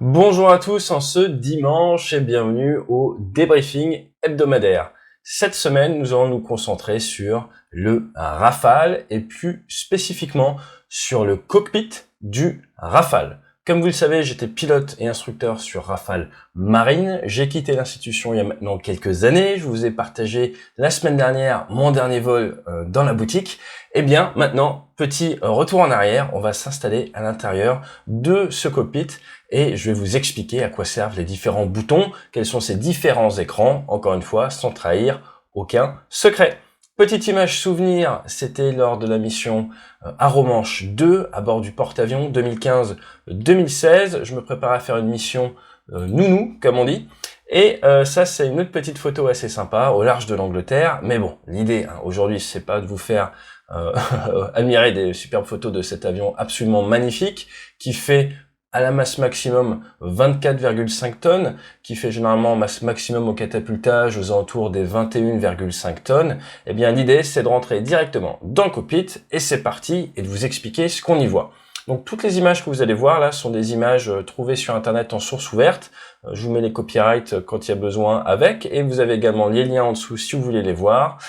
Bonjour à tous en ce dimanche et bienvenue au débriefing hebdomadaire. Cette semaine, nous allons nous concentrer sur le Rafale et plus spécifiquement sur le cockpit du Rafale. Comme vous le savez, j'étais pilote et instructeur sur Rafale Marine. J'ai quitté l'institution il y a maintenant quelques années. Je vous ai partagé la semaine dernière mon dernier vol dans la boutique. Et bien maintenant, petit retour en arrière, on va s'installer à l'intérieur de ce cockpit et je vais vous expliquer à quoi servent les différents boutons, quels sont ces différents écrans, encore une fois, sans trahir aucun secret. Petite image souvenir, c'était lors de la mission Arromanches 2 à bord du porte-avions 2015-2016. Je me préparais à faire une mission nounou, comme on dit. Et ça, c'est une autre petite photo assez sympa au large de l'Angleterre. Mais bon, l'idée aujourd'hui, c'est pas de vous faire admirer des superbes photos de cet avion absolument magnifique qui fait à la masse maximum 24,5 tonnes, qui fait généralement masse maximum au catapultage aux alentours des 21,5 tonnes. Eh bien, l'idée, c'est de rentrer directement dans le cockpit, et c'est parti, et de vous expliquer ce qu'on y voit. Donc, toutes les images que vous allez voir, là, sont des images trouvées sur Internet en source ouverte. Je vous mets les copyrights quand il y a besoin avec, et vous avez également les liens en dessous si vous voulez les voir.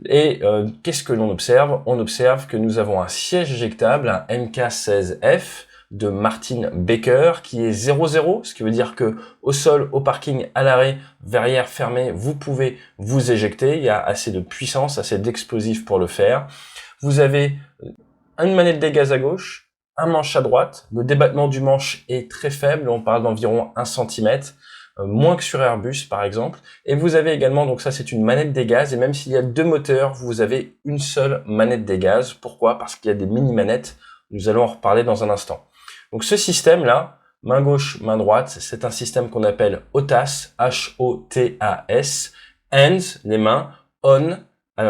Et qu'est-ce que l'on observe? On observe que nous avons un siège éjectable, un MK16F, de Martin Baker qui est 0-0, ce qui veut dire que au sol, au parking, à l'arrêt, verrière fermée, vous pouvez vous éjecter. Il y a assez de puissance, assez d'explosifs pour le faire. Vous avez une manette des gaz à gauche, un manche à droite. Le débattement du manche est très faible, on parle d'environ 1 cm, moins que sur Airbus par exemple. Et vous avez également, donc ça c'est une manette des gaz, et même s'il y a 2 moteurs, vous avez une seule manette des gaz. Pourquoi? Parce qu'il y a des mini-manettes, nous allons en reparler dans un instant. Donc ce système-là, main gauche, main droite, c'est un système qu'on appelle HOTAS, H-O-T-A-S, hands, les mains, on,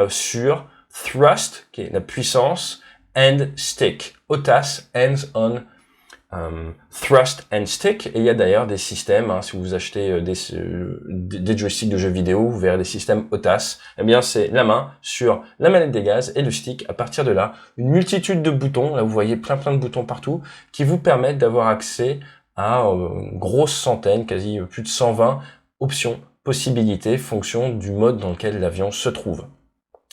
sur, thrust, qui est la puissance, and stick, HOTAS, hands, on, thrust and stick. Et il y a d'ailleurs des systèmes, si vous achetez des joysticks de jeux vidéo, vous verrez des systèmes HOTAS. Eh bien, c'est la main sur la manette des gaz et le stick. À partir de là, une multitude de boutons. Là, vous voyez plein de boutons partout qui vous permettent d'avoir accès à une grosse centaine, quasi plus de 120 options, possibilités, fonction du mode dans lequel l'avion se trouve.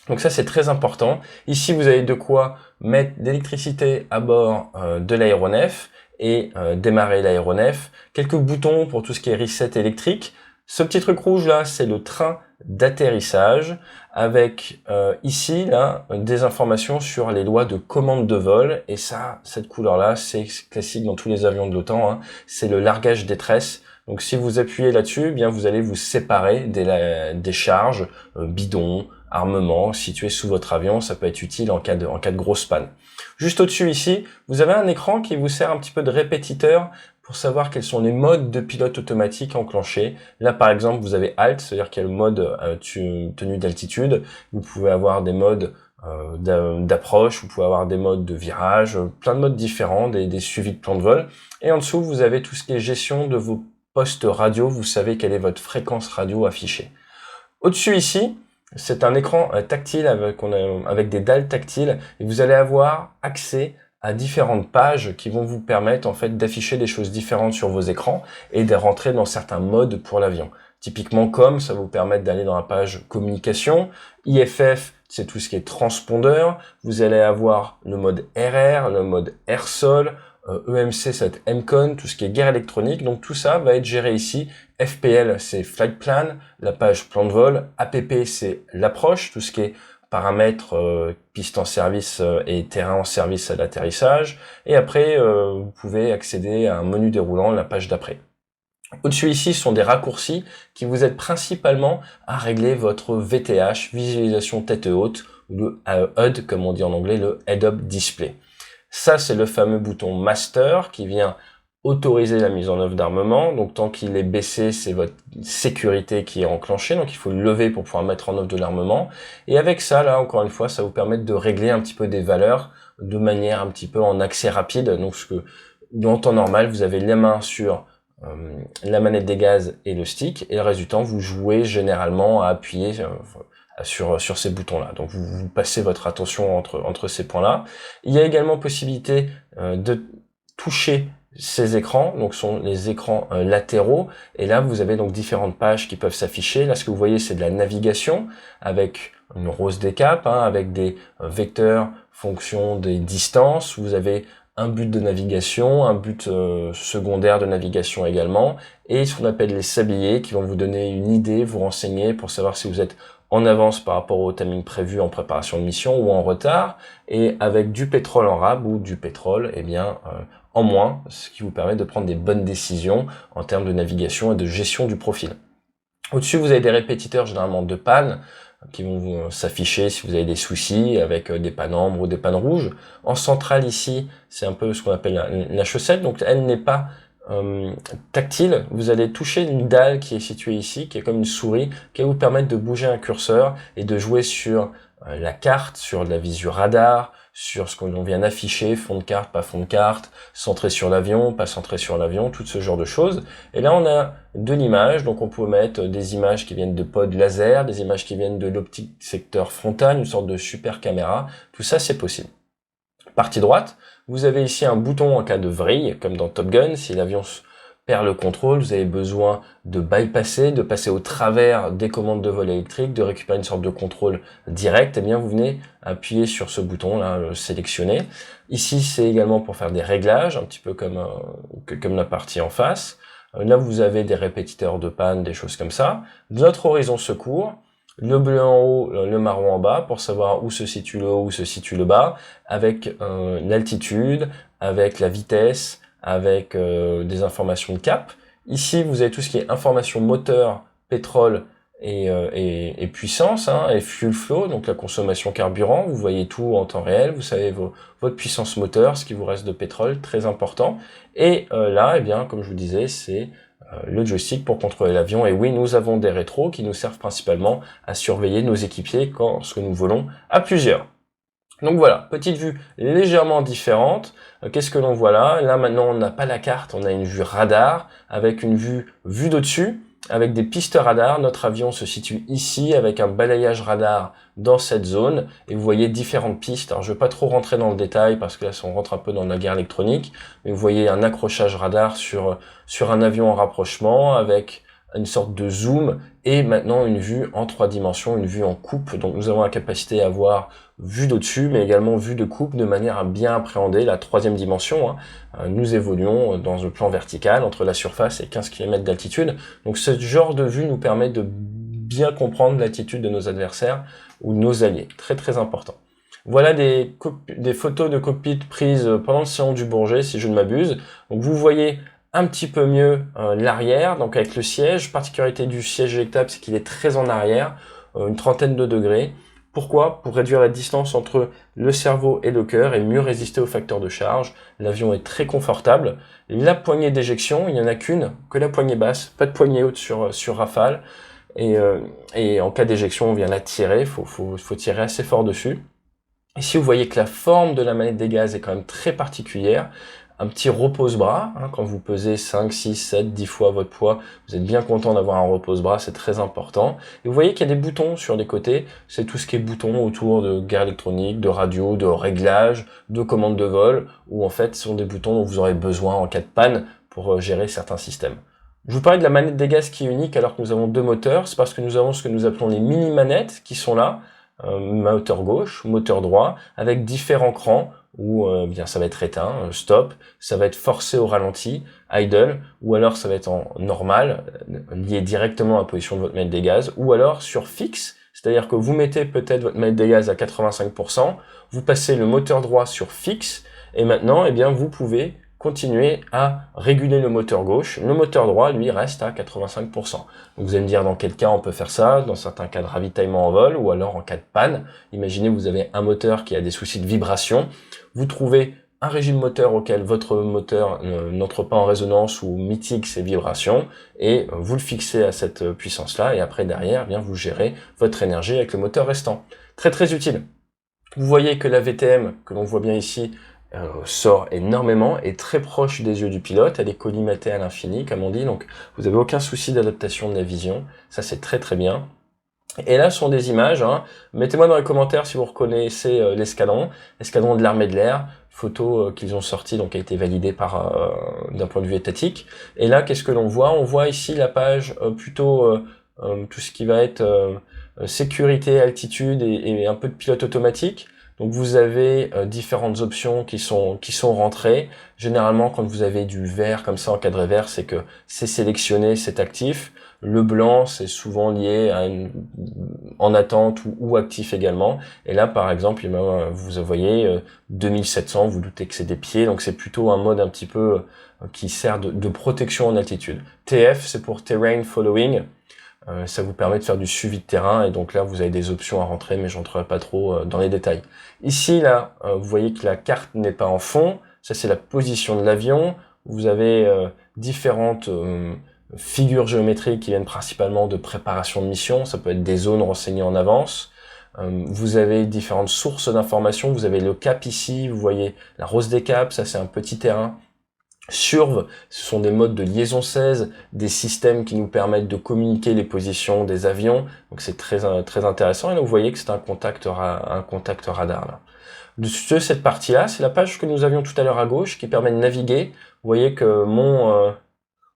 Donc ça, c'est très important. Ici, vous avez de quoi mettre l'électricité à bord de l'aéronef et démarrer l'aéronef. Quelques boutons pour tout ce qui est reset électrique. Ce petit truc rouge là, c'est le train d'atterrissage avec ici là des informations sur les lois de commande de vol. Et ça, cette couleur là, c'est classique dans tous les avions de l'OTAN. C'est le largage des tresses. Donc si vous appuyez là-dessus, eh bien vous allez vous séparer des charges, bidons, armement situé sous votre avion. Ça peut être utile en cas de grosse panne. Juste au-dessus ici, vous avez un écran qui vous sert un petit peu de répétiteur pour savoir quels sont les modes de pilote automatique enclenchés. Là, par exemple, vous avez Alt, c'est-à-dire qu'il y a le mode tenue d'altitude. Vous pouvez avoir des modes d'approche, vous pouvez avoir des modes de virage, plein de modes différents, des suivis de plan de vol. Et en dessous, vous avez tout ce qui est gestion de vos postes radio. Vous savez quelle est votre fréquence radio affichée. Au-dessus ici, c'est un écran tactile avec des dalles tactiles et vous allez avoir accès à différentes pages qui vont vous permettre en fait d'afficher des choses différentes sur vos écrans et de rentrer dans certains modes pour l'avion. Typiquement comme ça va vous permettre d'aller dans la page communication, IFF c'est tout ce qui est transpondeur, vous allez avoir le mode RR, le mode air-sol, EMC, ça va être MCON, tout ce qui est guerre électronique. Donc tout ça va être géré ici. FPL, c'est Flight Plan, la page plan de vol. APP, c'est l'approche, tout ce qui est paramètres, piste en service et terrain en service à l'atterrissage. Et après, vous pouvez accéder à un menu déroulant, la page d'après. Au-dessus ici sont des raccourcis qui vous aident principalement à régler votre VTH, visualisation tête haute, ou le HUD, comme on dit en anglais, le Head-Up Display. Ça, c'est le fameux bouton Master qui vient autoriser la mise en œuvre d'armement. Donc, tant qu'il est baissé, c'est votre sécurité qui est enclenchée. Donc, il faut le lever pour pouvoir mettre en œuvre de l'armement. Et avec ça, là, encore une fois, ça vous permet de régler un petit peu des valeurs de manière un petit peu en accès rapide. Donc, en temps normal, vous avez les mains sur la manette des gaz et le stick. Et le reste du temps, vous jouez généralement à appuyer sur ces boutons-là. Donc vous passez votre attention entre ces points-là. Il y a également possibilité de toucher ces écrans, donc sont les écrans latéraux, et là vous avez donc différentes pages qui peuvent s'afficher. Là, ce que vous voyez, c'est de la navigation avec une rose des caps, avec des vecteurs fonction des distances. Vous avez un but de navigation, un but secondaire de navigation également, et ce qu'on appelle les sabliers qui vont vous donner une idée, vous renseigner pour savoir si vous êtes en avance par rapport au timing prévu en préparation de mission ou en retard, et avec du pétrole en rab ou du pétrole en moins, ce qui vous permet de prendre des bonnes décisions en termes de navigation et de gestion du profil. Au-dessus, vous avez des répétiteurs généralement de panne qui vont s'afficher si vous avez des soucis avec des pannes ampres ou des pannes rouges. En centrale ici, c'est un peu ce qu'on appelle la chaussette, donc elle n'est pas tactile. Vous allez toucher une dalle qui est située ici, qui est comme une souris, qui va vous permettre de bouger un curseur et de jouer sur la carte, sur la visu radar, sur ce qu'on vient d'afficher, fond de carte, pas fond de carte, centré sur l'avion, pas centré sur l'avion, tout ce genre de choses. Et là, on a de l'image, donc on peut mettre des images qui viennent de pods laser, des images qui viennent de l'optique secteur frontal, une sorte de super caméra. Tout ça, c'est possible. Partie droite, vous avez ici un bouton en cas de vrille, comme dans Top Gun. Si l'avion perd le contrôle, vous avez besoin de bypasser, de passer au travers des commandes de vol électrique, de récupérer une sorte de contrôle direct, et bien vous venez appuyer sur ce bouton là, le sélectionner. Ici, c'est également pour faire des réglages, un petit peu comme la partie en face. Là, vous avez des répétiteurs de panne, des choses comme ça. Notre horizon secours, le bleu en haut, le marron en bas, pour savoir où se situe le haut, où se situe le bas, avec l'altitude, avec la vitesse, avec des informations de cap. Ici, vous avez tout ce qui est information moteur, pétrole et puissance, et fuel flow, donc la consommation carburant. Vous voyez tout en temps réel, vous savez votre puissance moteur, ce qui vous reste de pétrole, très important. Et là, eh bien, comme je vous disais, c'est le joystick pour contrôler l'avion. Et oui, nous avons des rétros qui nous servent principalement à surveiller nos équipiers lorsque nous volons à plusieurs. Donc voilà, petite vue légèrement différente. Qu'est-ce que l'on voit là? Là maintenant, on n'a pas la carte, on a une vue radar avec une vue d'au-dessus, avec des pistes radar. Notre avion se situe ici avec un balayage radar dans cette zone et vous voyez différentes pistes. Alors je vais pas trop rentrer dans le détail parce que là on rentre un peu dans la guerre électronique, mais vous voyez un accrochage radar sur un avion en rapprochement avec une sorte de zoom et maintenant une vue en 3 dimensions, une vue en coupe. Donc nous avons la capacité à voir vue d'au-dessus, mais également vue de coupe de manière à bien appréhender la 3e dimension. Nous évoluons dans le plan vertical entre la surface et 15 km d'altitude. Donc ce genre de vue nous permet de bien comprendre l'attitude de nos adversaires ou de nos alliés. Très très important. Voilà des photos de cockpit prises pendant le salon du Bourget, si je ne m'abuse. Donc vous voyez un petit peu mieux l'arrière, donc avec le siège. Particularité du siège éjectable, c'est qu'il est très en arrière, une trentaine de degrés. Pourquoi? Pour réduire la distance entre le cerveau et le cœur et mieux résister aux facteurs de charge. L'avion est très confortable. La poignée d'éjection, il n'y en a qu'une, que la poignée basse, pas de poignée haute sur Rafale. Et en cas d'éjection, on vient la tirer, faut tirer assez fort dessus. Ici, vous voyez que la forme de la manette des gaz est quand même très particulière. Un petit repose-bras, quand vous pesez 5, 6, 7, 10 fois votre poids, vous êtes bien content d'avoir un repose-bras, c'est très important. Et vous voyez qu'il y a des boutons sur les côtés, c'est tout ce qui est boutons autour de guerre électronique, de radio, de réglage, de commande de vol, où en fait ce sont des boutons dont vous aurez besoin en cas de panne pour gérer certains systèmes. Je vous parlais de la manette des gaz qui est unique alors que nous avons 2 moteurs, c'est parce que nous avons ce que nous appelons les mini-manettes qui sont là, moteur gauche, moteur droit, avec différents crans, où bien ça va être éteint, stop, ça va être forcé au ralenti, idle, ou alors ça va être en normal, lié directement à la position de votre manette des gaz, ou alors sur fixe, c'est-à-dire que vous mettez peut-être votre manette des gaz à 85%, vous passez le moteur droit sur fixe, et maintenant, eh bien, vous pouvez continuer à réguler le moteur gauche. Le moteur droit, lui, reste à 85%. Donc vous allez me dire dans quel cas on peut faire ça, dans certains cas de ravitaillement en vol, ou alors en cas de panne. Imaginez vous avez un moteur qui a des soucis de vibration, vous trouvez un régime moteur auquel votre moteur n'entre pas en résonance ou mitigue ses vibrations, et vous le fixez à cette puissance-là, et après derrière, eh bien vous gérez votre énergie avec le moteur restant. Très très utile. Vous voyez que la VTM, que l'on voit bien ici, sort énormément, est très proche des yeux du pilote, elle est collimatée à l'infini, comme on dit, donc vous n'avez aucun souci d'adaptation de la vision, ça c'est très très bien. Et là, ce sont des images, mettez-moi dans les commentaires si vous reconnaissez l'escadron de l'armée de l'air, photo qu'ils ont sortie, donc qui a été validée par d'un point de vue étatique. Et là, qu'est-ce que l'on voit? On voit ici la page plutôt tout ce qui va être sécurité, altitude et un peu de pilote automatique. Donc vous avez différentes options qui sont rentrées. Généralement, quand vous avez du vert comme ça encadré vert, c'est que c'est sélectionné, c'est actif. Le blanc, c'est souvent lié à en attente ou actif également. Et là, par exemple, vous voyez 2700, vous doutez que c'est des pieds, donc c'est plutôt un mode un petit peu qui sert de protection en altitude. TF, c'est pour Terrain Following. Ça vous permet de faire du suivi de terrain, et donc là, vous avez des options à rentrer, mais j'entrerai pas trop dans les détails. Ici, là, vous voyez que la carte n'est pas en fond. Ça, c'est la position de l'avion. Vous avez différentes figures géométriques qui viennent principalement de préparation de mission. Ça peut être des zones renseignées en avance. Vous avez différentes sources d'informations. Vous avez le cap ici. Vous voyez la rose des caps. Ça, c'est un petit terrain. Surv, ce sont des modes de liaison 16, des systèmes qui nous permettent de communiquer les positions des avions. Donc c'est très intéressant. Et là, vous voyez que c'est un contact radar là. De cette partie-là, c'est la page que nous avions tout à l'heure à gauche qui permet de naviguer. Vous voyez que mon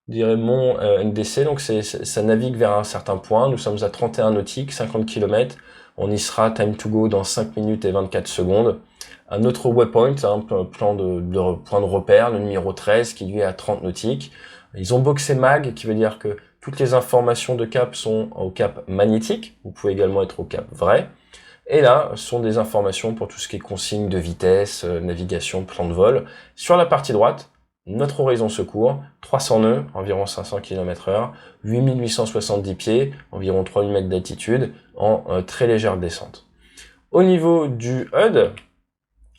NDC, donc ça navigue vers un certain point. Nous sommes à 31 nautiques, 50 km. On y sera time to go dans 5 minutes et 24 secondes. Un autre waypoint, un plan de point de repère, le numéro 13, qui lui est à 30 nautiques. Ils ont boxé MAG, qui veut dire que toutes les informations de cap sont au cap magnétique. Vous pouvez également être au cap vrai. Et là, ce sont des informations pour tout ce qui est consignes de vitesse, navigation, plan de vol. Sur la partie droite, notre horizon secours, 300 nœuds, environ 500 km/h, 8870 pieds, environ 3000 mètres d'altitude, en très légère descente. Au niveau du HUD,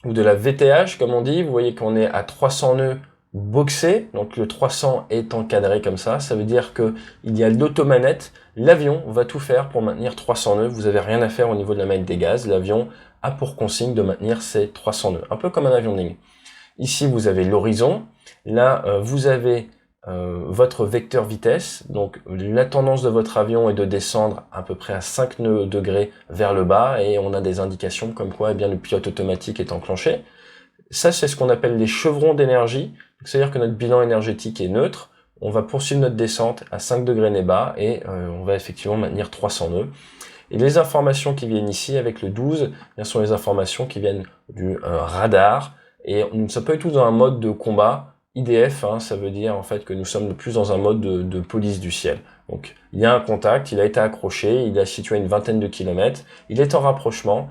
ou de la VTH, comme on dit, vous voyez qu'on est à 300 nœuds boxés, donc le 300 est encadré comme ça veut dire que il y a l'automanette, l'avion va tout faire pour maintenir 300 nœuds, vous avez rien à faire au niveau de la manette des gaz, l'avion a pour consigne de maintenir ces 300 nœuds, un peu comme un avion de ligne. Ici, vous avez l'horizon, là, vous avez votre vecteur vitesse, donc la tendance de votre avion est de descendre à peu près à 5 degrés vers le bas, et on a des indications comme quoi eh bien, le pilote automatique est enclenché. Ça, c'est ce qu'on appelle les chevrons d'énergie, c'est-à-dire que notre bilan énergétique est neutre, on va poursuivre notre descente à 5 degrés nez bas, et on va effectivement maintenir 300 nœuds. Et les informations qui viennent ici avec le 12, ce sont les informations qui viennent du radar, et ça peut être tout dans un mode de combat. IDF, ça veut dire en fait que nous sommes plus dans un mode de police du ciel. Donc il y a un contact, il a été accroché, il est situé à une vingtaine de kilomètres, il est en rapprochement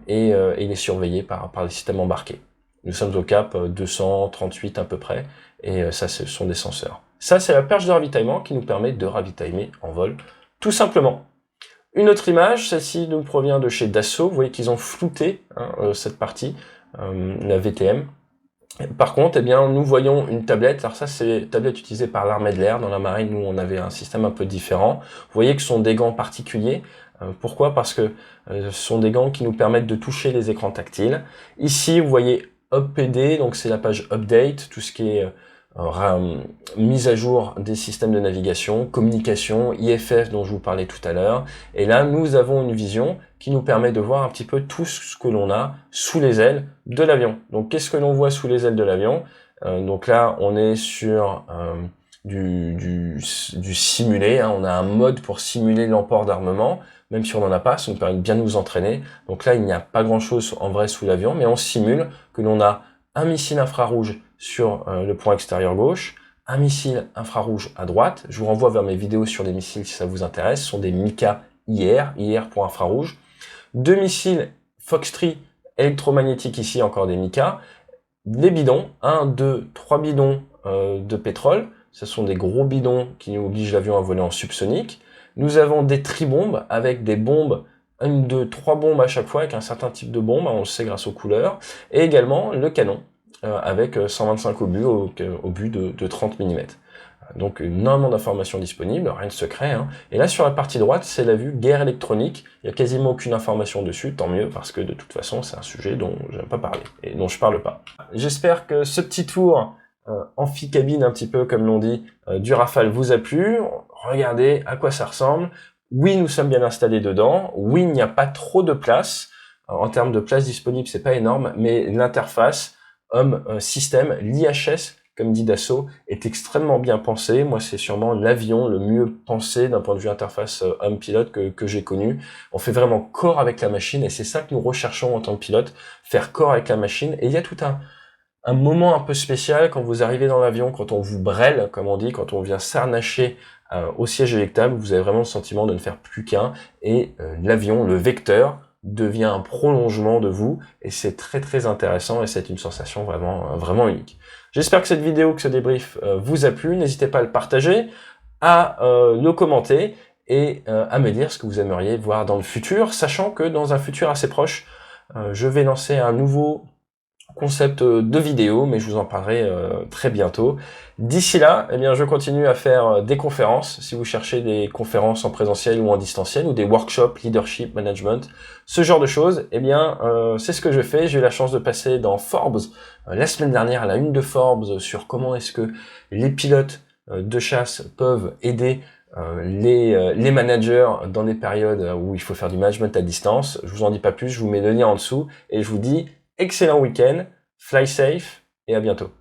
et il est surveillé par les systèmes embarqués. Nous sommes au cap 238 à peu près, et ça ce sont des senseurs. Ça c'est la perche de ravitaillement qui nous permet de ravitailler en vol, tout simplement. Une autre image, celle-ci nous provient de chez Dassault, vous voyez qu'ils ont flouté cette partie, la VTM. Par contre, eh bien, nous voyons une tablette. Alors ça, c'est une tablette utilisée par l'armée de l'air. Dans la marine, nous, on avait un système un peu différent. Vous voyez que ce sont des gants particuliers. Pourquoi? Parce que ce sont des gants qui nous permettent de toucher les écrans tactiles. Ici, vous voyez UpPD, donc c'est la page Update, tout ce qui est mise à jour des systèmes de navigation, communication, IFF dont je vous parlais tout à l'heure. Et là, nous avons une vision qui nous permet de voir un petit peu tout ce que l'on a sous les ailes de l'avion. Donc, qu'est-ce que l'on voit sous les ailes de l'avion? Donc là, on est sur du simulé. On a un mode pour simuler l'emport d'armement, même si on n'en a pas, ça nous permet de bien nous entraîner. Donc là, il n'y a pas grand-chose en vrai sous l'avion, mais on simule que l'on a un missile infrarouge sur le point extérieur gauche, un missile infrarouge à droite. Je vous renvoie vers mes vidéos sur les missiles si ça vous intéresse. Ce sont des Mika IR pour infrarouge. 2 missiles Fox-3 électromagnétiques ici, encore des Mika. Les bidons, 1, 2, 3 bidons de pétrole. Ce sont des gros bidons qui obligent l'avion à voler en subsonique. Nous avons des tribombes avec des bombes, 1, 2, 3 bombes à chaque fois avec un certain type de bombe, on le sait grâce aux couleurs. Et également le canon avec 125 obus au but de 30 mm. Donc énormément d'informations disponibles, rien de secret. Et là sur la partie droite, c'est la vue guerre électronique. Il n'y a quasiment aucune information dessus, tant mieux, parce que de toute façon, c'est un sujet dont je n'aime pas parler, et dont je parle pas. J'espère que ce petit tour amphicabine un petit peu, comme l'on dit, du Rafale vous a plu. Regardez à quoi ça ressemble. Oui, nous sommes bien installés dedans. Oui, il n'y a pas trop de place. En termes de place disponible, c'est pas énorme, mais l'interface, Home System, l'IHS, comme dit Dassault, est extrêmement bien pensé. Moi, c'est sûrement l'avion le mieux pensé d'un point de vue interface Home Pilote que j'ai connu. On fait vraiment corps avec la machine et c'est ça que nous recherchons en tant que pilote, faire corps avec la machine. Et il y a tout un moment un peu spécial quand vous arrivez dans l'avion, quand on vous brêle, comme on dit, quand on vient s'arnacher au siège éjectable, vous avez vraiment le sentiment de ne faire plus qu'un et l'avion, le vecteur, devient un prolongement de vous et c'est très très intéressant et c'est une sensation vraiment unique. J'espère que cette vidéo, que ce débrief vous a plu. N'hésitez pas à le partager, à le commenter et à me dire ce que vous aimeriez voir dans le futur, sachant que dans un futur assez proche, je vais lancer un nouveau concept de vidéo, mais je vous en parlerai très bientôt. D'ici là, eh bien, je continue à faire des conférences. Si vous cherchez des conférences en présentiel ou en distanciel, ou des workshops, leadership, management, ce genre de choses, eh bien, c'est ce que je fais. J'ai eu la chance de passer dans Forbes la semaine dernière, à la une de Forbes, sur comment est-ce que les pilotes de chasse peuvent aider les managers dans des périodes où il faut faire du management à distance. Je vous en dis pas plus, je vous mets le lien en dessous et je vous dis excellent week-end, fly safe et à bientôt.